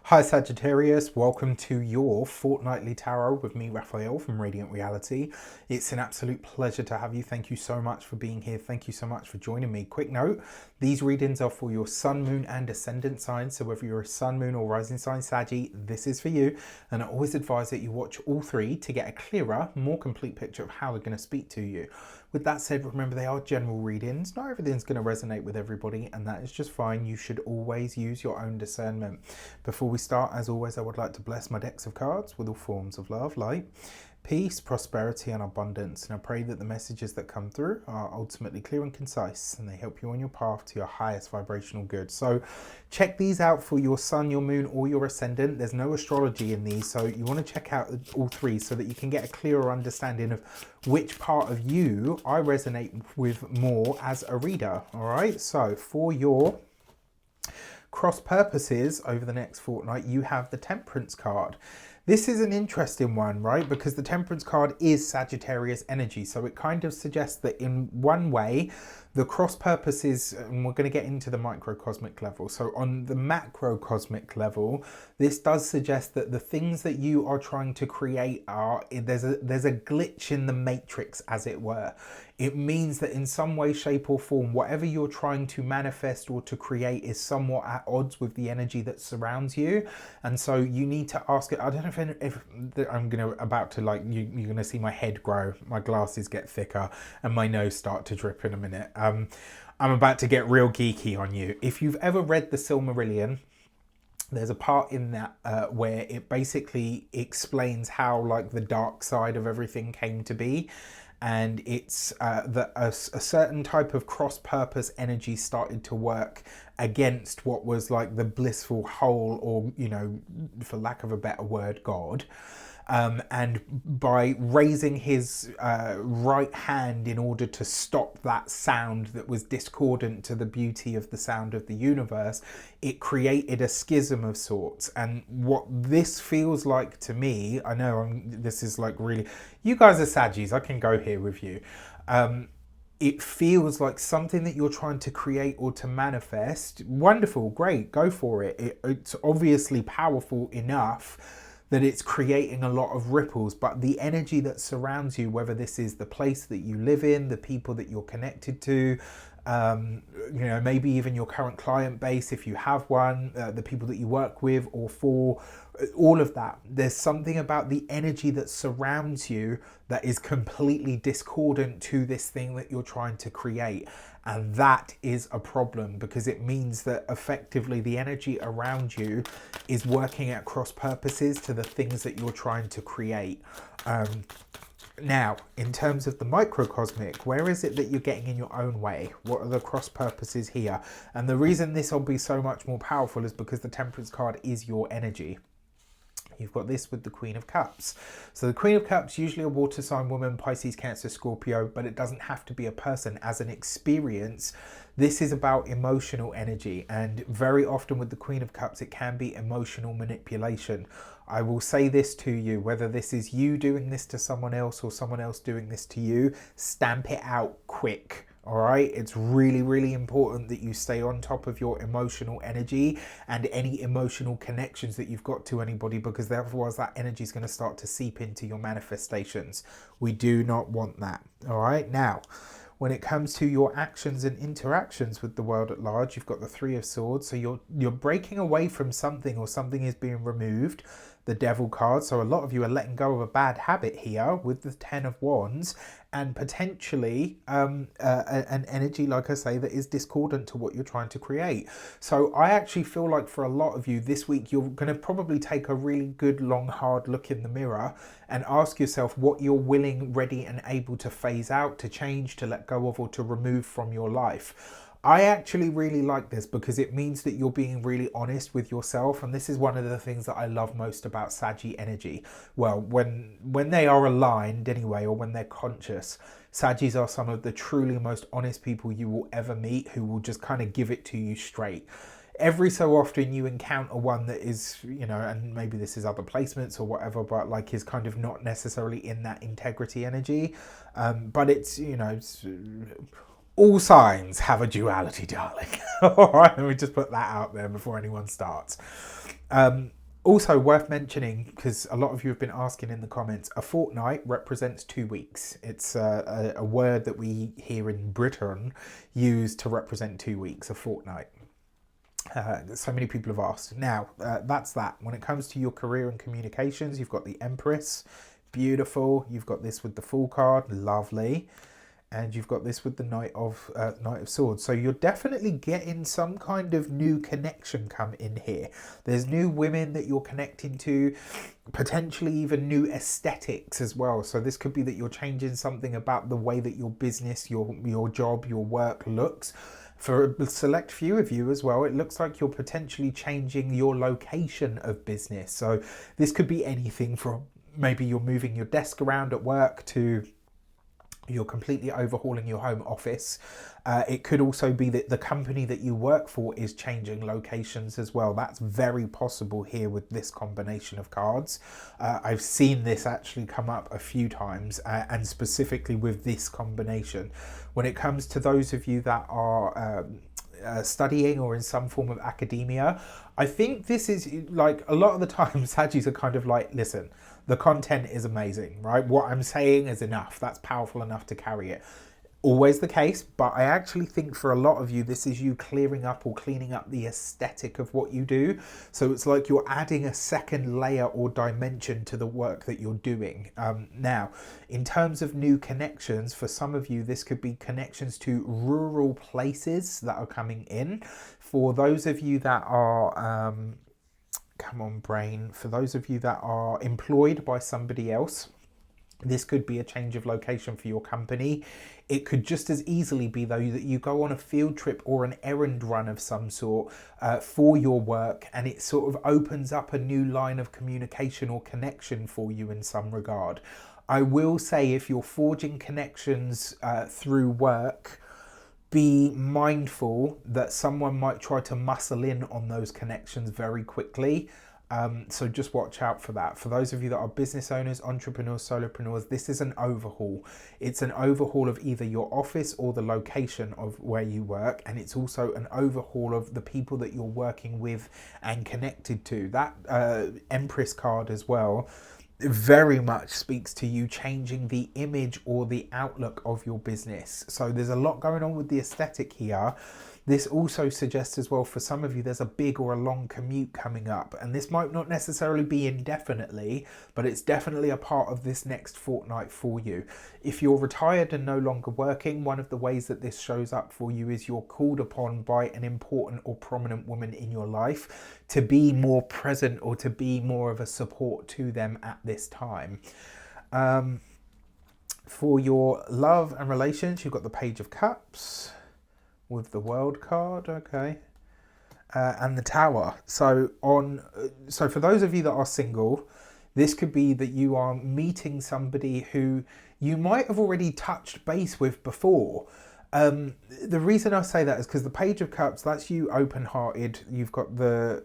Hi Sagittarius, welcome to your Fortnightly Tarot with me, Raphael from Radiant Reality. It's an absolute pleasure to have you. Thank you so much for being here. Thank you so much for joining me. Quick note, these readings are for your sun, moon and ascendant signs. So whether you're a sun, moon or rising sign Saggy, this is for you. And I always advise that you watch all three to get a clearer, more complete picture of how they're going to speak to you. With that said, remember they are general readings. Not everything's going to resonate with everybody, and that is just fine. You should always use your own discernment. Before we start, as always, I would like to bless my decks of cards with all forms of love, light, peace, prosperity and abundance. And I pray that the messages that come through are ultimately clear and concise, and they help you on your path to your highest vibrational good. So check these out for your sun, your moon or your ascendant. There's no astrology in these, so you want to check out all three so that you can get a clearer understanding of which part of you I resonate with more as a reader. All right, so for your cross purposes over the next fortnight, you have the Temperance card. This is an interesting one, right? Because the Temperance card is Sagittarius energy. So it kind of suggests that in one way, the cross purposes, and we're going to get into the microcosmic level. So on the macrocosmic level, this does suggest that the things that you are trying to create are, there's a glitch in the matrix, as it were. It means that in some way, shape or form, whatever you're trying to manifest or to create is somewhat at odds with the energy that surrounds you. And so you need to ask it. I don't know if I'm about to you're going to see my head grow, my glasses get thicker and my nose start to drip in a minute. I'm about to get real geeky on you. If you've ever read the Silmarillion, there's a part in that where it basically explains how the dark side of everything came to be. And it's that a certain type of cross-purpose energy started to work against what was the blissful whole, or, for lack of a better word, God. And by raising his right hand in order to stop that sound that was discordant to the beauty of the sound of the universe, it created a schism of sorts. And what this feels like to me, I know this is really, you guys are Saggies, I can go here with you. It feels like something that you're trying to create or to manifest. Wonderful, great, go for it. It's obviously powerful enough that it's creating a lot of ripples, but the energy that surrounds you, whether this is the place that you live in, the people that you're connected to, maybe even your current client base, if you have one, the people that you work with or for, all of that. There's something about the energy that surrounds you that is completely discordant to this thing that you're trying to create. And that is a problem, because it means that effectively the energy around you is working at cross purposes to the things that you're trying to create. Now, in terms of the microcosmic, where is it that you're getting in your own way? What are the cross purposes here? And the reason this will be so much more powerful is because the Temperance card is your energy. You've got this with the Queen of Cups. So the Queen of Cups, usually a water sign woman, Pisces, Cancer, Scorpio, but it doesn't have to be a person. As an experience, this is about emotional energy. And very often with the Queen of Cups, it can be emotional manipulation. I will say this to you, whether this is you doing this to someone else or someone else doing this to you, stamp it out quick. All right, it's really, really important that you stay on top of your emotional energy and any emotional connections that you've got to anybody, because otherwise that energy is going to start to seep into your manifestations. We do not want that. All right, now, when it comes to your actions and interactions with the world at large, you've got the Three of Swords. So you're breaking away from something, or something is being removed. The Devil card. So a lot of you are letting go of a bad habit here with the Ten of Wands, and potentially an energy, like I say, that is discordant to what you're trying to create. So I actually feel like for a lot of you this week, you're going to probably take a really good, long, hard look in the mirror and ask yourself what you're willing, ready and able to phase out, to change, to let go of, or to remove from your life. I actually really like this because it means that you're being really honest with yourself, and this is one of the things that I love most about Saggy energy. Well, when they are aligned anyway, or when they're conscious, Saggys are some of the truly most honest people you will ever meet, who will just kind of give it to you straight. Every so often you encounter one that is, and maybe this is other placements or whatever, but is kind of not necessarily in that integrity energy. But it's, all signs have a duality, darling. All right, let me just put that out there before anyone starts. Also worth mentioning, because a lot of you have been asking in the comments, a fortnight represents 2 weeks. It's a word that we here in Britain use to represent 2 weeks, a fortnight. So many people have asked. Now, that's that. When it comes to your career and communications, you've got the Empress, beautiful. You've got this with the Fool card, lovely. And you've got this with the Knight of Swords. So you're definitely getting some kind of new connection come in here. There's new women that you're connecting to, potentially even new aesthetics as well. So this could be that you're changing something about the way that your business, your job, your work looks. For a select few of you as well, it looks like you're potentially changing your location of business. So this could be anything from maybe you're moving your desk around at work to you're completely overhauling your home office. It could also be that the company that you work for is changing locations as well. That's very possible here with this combination of cards. I've seen this actually come up a few times, and specifically with this combination. When it comes to those of you that are studying or in some form of academia, I think this is like a lot of the time Saggies are kind of like, listen, the content is amazing, right? What I'm saying is enough. That's powerful enough to carry it. Always the case, but I actually think for a lot of you, this is you clearing up or cleaning up the aesthetic of what you do. So it's like you're adding a second layer or dimension to the work that you're doing. Now, in terms of new connections, for some of you, this could be connections to rural places that are coming in. For those of you that are... come on, brain. For those of you that are employed by somebody else, this could be a change of location for your company. It could just as easily be, though, that you go on a field trip or an errand run of some sort for your work, and it sort of opens up a new line of communication or connection for you in some regard. I will say, if you're forging connections through work, be mindful that someone might try to muscle in on those connections very quickly. So just watch out for that. For those of you that are business owners, entrepreneurs, solopreneurs, this is an overhaul. It's an overhaul of either your office or the location of where you work. And it's also an overhaul of the people that you're working with and connected to. That Empress card as well very much speaks to you changing the image or the outlook of your business. So there's a lot going on with the aesthetic here. This also suggests as well, for some of you, there's a big or a long commute coming up, and this might not necessarily be indefinitely, but it's definitely a part of this next fortnight for you. If you're retired and no longer working, one of the ways that this shows up for you is you're called upon by an important or prominent woman in your life to be more present or to be more of a support to them at this time. For your love and relations, you've got the Page of Cups with the World card, okay, and the Tower. So for those of you that are single, this could be that you are meeting somebody who you might have already touched base with before. The reason I say that is because the Page of Cups, that's you open-hearted. You've got the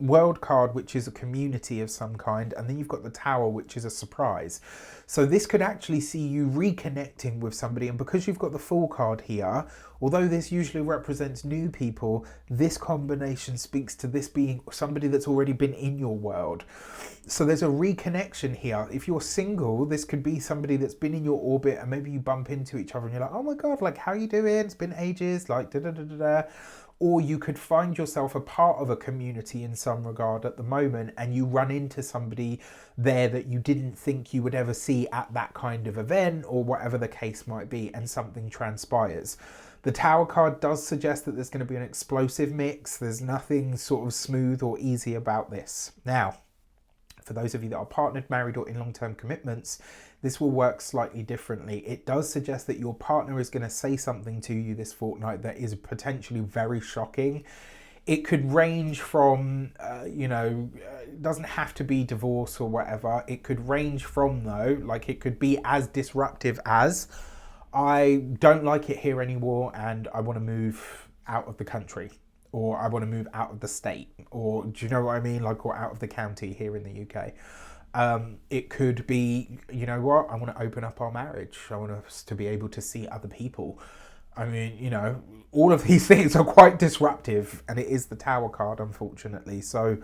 World card, which is a community of some kind, and then you've got the Tower, which is a surprise. So this could actually see you reconnecting with somebody, and because you've got the Fool card here, although this usually represents new people, this combination speaks to this being somebody that's already been in your world. So there's a reconnection here. If you're single, this could be somebody that's been in your orbit, and maybe you bump into each other and you're like, oh my God, like, how you doing? It's been ages, like, da-da-da-da-da. Or you could find yourself a part of a community in some regard at the moment, and you run into somebody there that you didn't think you would ever see at that kind of event, or whatever the case might be, and something transpires. The Tower card does suggest that there's going to be an explosive mix. There's nothing sort of smooth or easy about this. Now, for those of you that are partnered, married, or in long-term commitments, this will work slightly differently. It does suggest that your partner is going to say something to you this fortnight that is potentially very shocking. It could range from, it doesn't have to be divorce or whatever. It could range from, though, like it could be as disruptive as, I don't like it here anymore and I want to move out of the country, or I want to move out of the state, or do you know what I mean? Like, or out of the county here in the UK. It could be, you know what, I want to open up our marriage. I want us to be able to see other people. I mean, all of these things are quite disruptive, and it is the Tower card, unfortunately. So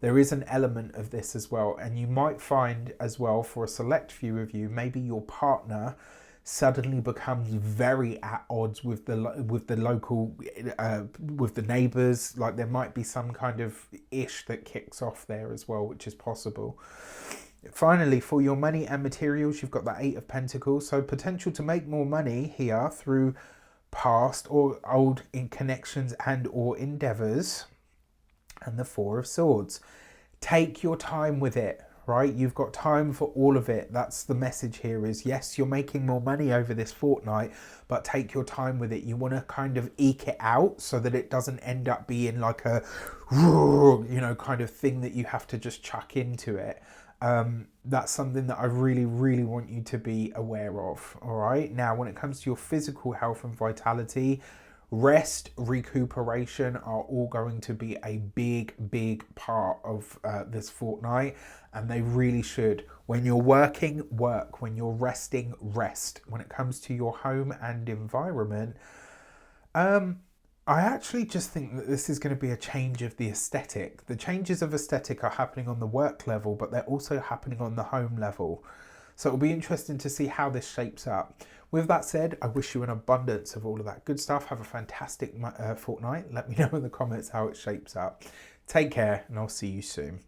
there is an element of this as well. And you might find as well, for a select few of you, maybe your partner suddenly becomes very at odds with the local with the neighbors. Like there might be some kind of ish that kicks off there as well, which is possible. Finally, for your money and materials, you've got the Eight of Pentacles, so potential to make more money here through past or old in connections and or endeavors. And the Four of Swords. Take your time with it, right? You've got time for all of it. That's the message here is, yes, you're making more money over this fortnight, but take your time with it. You want to kind of eke it out so that it doesn't end up being like a, you know, kind of thing that you have to just chuck into it. That's something that I really, really want you to be aware of. All right. Now, when it comes to your physical health and vitality, rest, recuperation are all going to be a big, big part of this fortnight, and they really should. When you're working, work. When you're resting, rest. When it comes to your home and environment, I actually just think that this is going to be a change of the aesthetic. The changes of aesthetic are happening on the work level, but they're also happening on the home level. So it'll be interesting to see how this shapes up. With that said, I wish you an abundance of all of that good stuff. Have a fantastic fortnight. Let me know in the comments how it shapes up. Take care, and I'll see you soon.